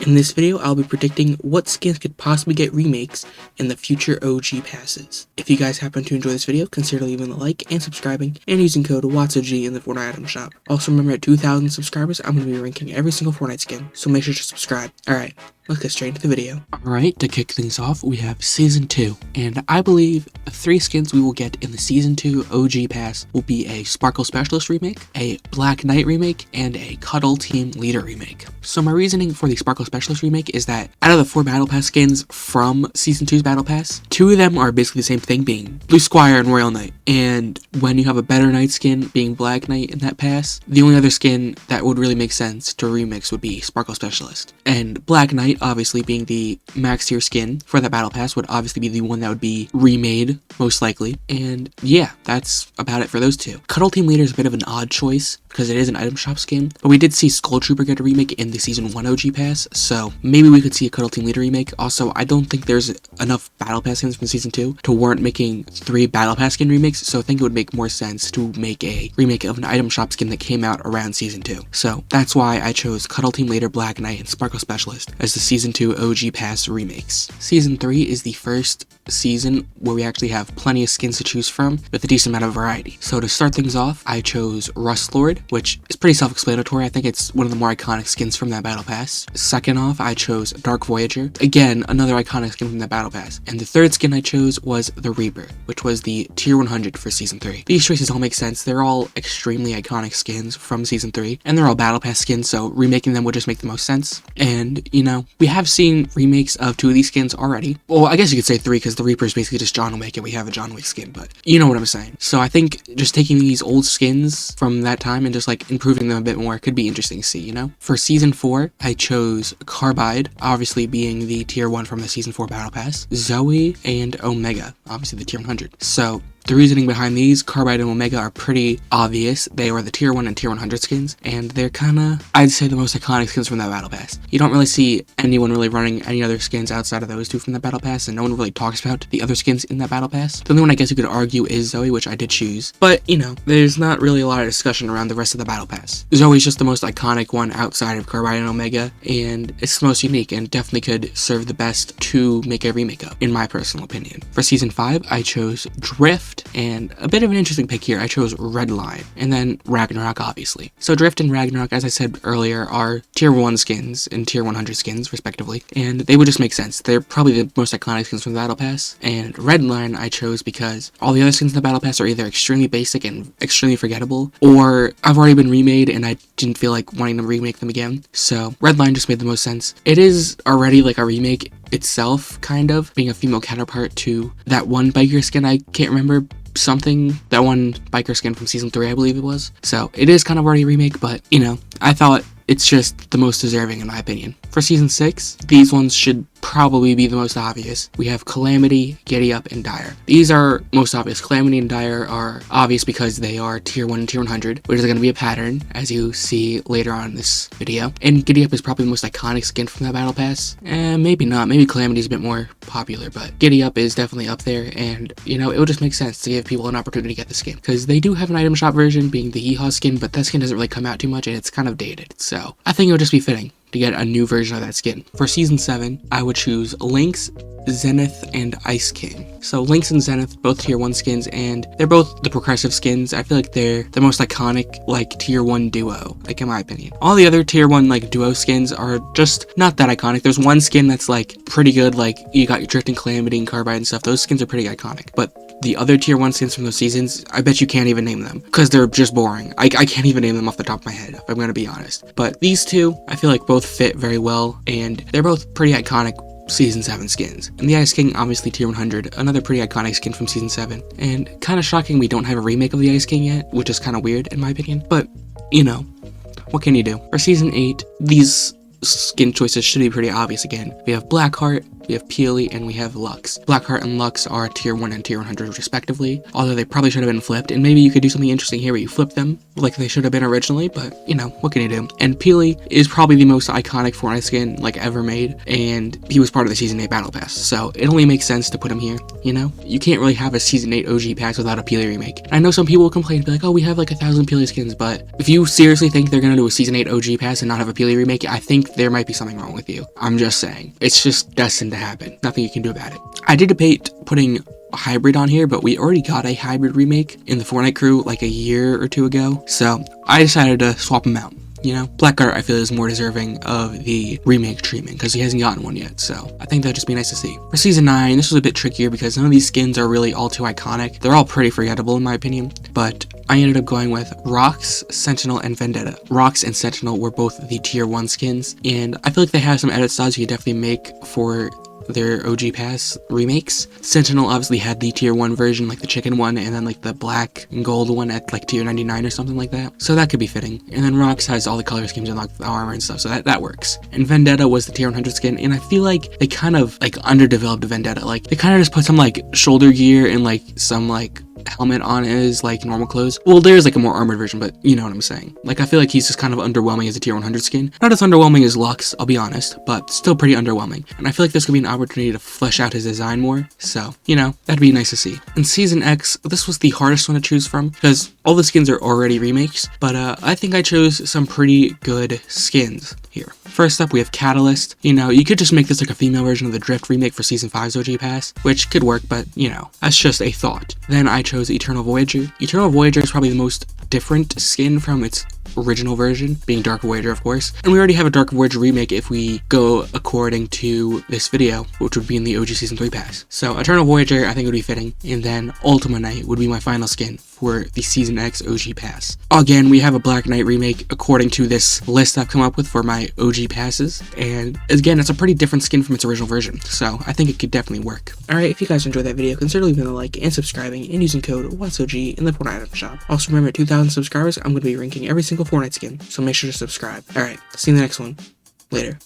In this video, I'll be predicting what skins could possibly get remakes in the future OG passes. If you guys happen to enjoy this video, consider leaving a like and subscribing and using code WATSOG in the Fortnite item shop. Also remember, at 2,000 subscribers, I'm going to be ranking every single Fortnite skin, so make sure to subscribe. Alright, let's get straight into the video. Alright, to kick things off, we have Season 2, and I believe the 3 skins we will get in the Season 2 OG pass will be a Sparkle Specialist remake, a Black Knight remake, and a Cuddle Team Leader remake. So my reasoning for the Sparkle Specialist remake is that out of the 4 Battle Pass skins from Season 2's Battle Pass, 2 of them are basically the same thing, being Blue Squire and Royal Knight. And when you have a better Knight skin being Black Knight in that pass, the only other skin that would really make sense to remix would be Sparkle Specialist. And Black Knight, obviously being the max tier skin for that Battle Pass, would obviously be the one that would be remade, most likely. And yeah, that's about it for those 2. Cuddle Team Leader is a bit of an odd choice because it is an item shop skin, but we did see Skull Trooper get a remake in the Season 1 OG pass, so maybe we could see a Cuddle Team Leader remake. Also, I don't think there's enough Battle Pass skins from Season 2 to warrant making 3 Battle Pass skin remakes, so I think it would make more sense to make a remake of an item shop skin that came out around Season 2. So that's why I chose Cuddle Team Leader, Black Knight, and Sparkle Specialist as the Season 2 OG pass remakes. Season 3 is the first season where we actually have plenty of skins to choose from with a decent amount of variety. So to start things off, I chose Rustlord, which is pretty self-explanatory. I think it's one of the more iconic skins from that Battle Pass. Second off, I chose Dark Voyager, again another iconic skin from that Battle Pass. And the third skin I chose was the Reaper, which was the tier 100 for Season 3. These choices all make sense. They're all extremely iconic skins from Season 3, and they're all Battle Pass skins, so remaking them would just make the most sense. And, you know, we have seen remakes of 2 of these skins already. Well, I guess you could say 3, because the Reaper is basically just John Wick, and we have a John Wick skin, but you know what I'm saying. So I think just taking these old skins from that time and just like improving them a bit more could be interesting to see, you know? For Season 4, I chose Carbide, obviously being the tier 1 from the Season 4 Battle Pass, Zoe, and Omega, obviously the tier 100. So the reasoning behind these, Carbide and Omega, are pretty obvious. They are the tier 1 and tier 100 skins, and they're kinda, I'd say, the most iconic skins from that Battle Pass. You don't really see anyone really running any other skins outside of those 2 from the Battle Pass, and no one really talks about the other skins in that Battle Pass. The only one I guess you could argue is Zoe, which I did choose, but, you know, there's not really a lot of discussion around the rest of the Battle Pass. Zoe's just the most iconic one outside of Carbide and Omega, and it's the most unique, and definitely could serve the best to make a remake of, in my personal opinion. For Season 5, I chose Drift, and a bit of an interesting pick here, I chose Redline, and then Ragnarok, obviously. So Drift and Ragnarok, as I said earlier, are tier 1 skins and tier 100 skins, respectively, and they would just make sense. They're probably the most iconic skins from the Battle Pass, and Redline I chose because all the other skins in the Battle Pass are either extremely basic and extremely forgettable, or I've already been remade and I didn't feel like wanting to remake them again, so Redline just made the most sense. It is already like a remake itself, kind of, being a female counterpart to that one biker skin, I can't remember that one biker skin from Season 3, I believe it was. So it is kind of already a remake, but, you know, I thought it's just the most deserving in my opinion. For Season 6, these ones should probably be the most obvious. We have Calamity, Giddy Up, and Dire. These are most obvious. Calamity and Dire are obvious because they are tier 1 and tier 100, which is going to be a pattern, as you see later on in this video. And Giddy Up is probably the most iconic skin from that Battle Pass. Maybe not. Maybe Calamity is a bit more popular, but Giddy Up is definitely up there, and, you know, it would just make sense to give people an opportunity to get the skin, because they do have an item shop version, being the Yeehaw skin, but that skin doesn't really come out too much, and it's kind of dated. So I think it would just be fitting to get a new version of that skin. For Season 7, I would choose Lynx, Zenith, and Ice King. So Lynx and Zenith, both tier 1 skins, and they're both the progressive skins. I feel like they're the most iconic, like, tier 1 duo, like, in my opinion. All the other tier 1, like, duo skins are just not that iconic. There's one skin that's, like, pretty good, like, you got your Drift and Calamity and Carbide and stuff. Those skins are pretty iconic, but the other tier 1 skins from those seasons, I bet you can't even name them, because they're just boring. I can't even name them off the top of my head, if I'm gonna be honest. But these 2, I feel like both fit very well, and they're both pretty iconic Season 7 skins. And the Ice King, obviously tier 100, another pretty iconic skin from Season 7. And kind of shocking we don't have a remake of the Ice King yet, which is kind of weird in my opinion, but, you know, what can you do? For Season 8, these skin choices should be pretty obvious again. We have Blackheart, we have Peely, and we have Lux. Blackheart and Lux are tier 1 and tier 100 respectively, although they probably should have been flipped, and maybe you could do something interesting here where you flip them like they should have been originally, but you know, what can you do? And Peely is probably the most iconic Fortnite skin like ever made, and he was part of the Season 8 Battle Pass, so it only makes sense to put him here, you know? You can't really have a Season 8 OG pass without a Peely remake. And I know some people will complain and be like, oh, we have like 1,000 Peely skins, but if you seriously think they're gonna do a Season 8 OG pass and not have a Peely remake, I think there might be something wrong with you. I'm just saying. It's just destined to happen. Nothing you can do about it. I did debate putting a hybrid on here, but we already got a hybrid remake in the Fortnite crew like a year or two ago, so I decided to swap them out. You know, Blackheart I feel is more deserving of the remake treatment because he hasn't gotten one yet, so I think that'd just be nice to see. For Season 9, this was a bit trickier because none of these skins are really all too iconic. They're all pretty forgettable in my opinion, but I ended up going with Rox, Sentinel, and Vendetta. Rox and Sentinel were both the tier 1 skins, and I feel like they have some edit styles you could definitely make for their OG Pass remakes. Sentinel obviously had the tier 1 version, like the chicken one, and then like the black and gold one at like tier 99 or something like that. So that could be fitting. And then Rox has all the color schemes and like the armor and stuff, so that works. And Vendetta was the tier 100 skin, and I feel like they kind of like underdeveloped Vendetta. Like they kind of just put some like shoulder gear and like some like helmet on his like normal clothes. Well, there's like a more armored version, but you know what I'm saying. Like I feel like he's just kind of underwhelming as a tier 100 skin. Not as underwhelming as Lux, I'll be honest, but still pretty underwhelming. And I feel like this could be an opportunity to flesh out his design more. So, you know, that'd be nice to see. In Season X, this was the hardest one to choose from because all the skins are already remakes, but I think I chose some pretty good skins here. First up, we have Catalyst. You know, you could just make this like a female version of the Drift remake for Season 5's OG Pass, which could work, but you know, that's just a thought. Then I chose Eternal Voyager. Eternal Voyager is probably the most different skin from its original version, being Dark Voyager of course, and we already have a Dark Voyager remake if we go according to this video, which would be in the OG Season 3 pass. So Eternal Voyager I think would be fitting, and then Ultima Knight would be my final skin for the Season X OG pass. Again, we have a Black Knight remake according to this list I've come up with for my OG passes, and again, it's a pretty different skin from its original version, so I think it could definitely work. Alright, if you guys enjoyed that video, consider leaving a like and subscribing and using code WhatsOG in the Fortnite item shop. Also remember, at 2,000 subscribers, I'm going to be ranking every single Fortnite skin, so make sure to subscribe. Alright, see you in the next one. Later.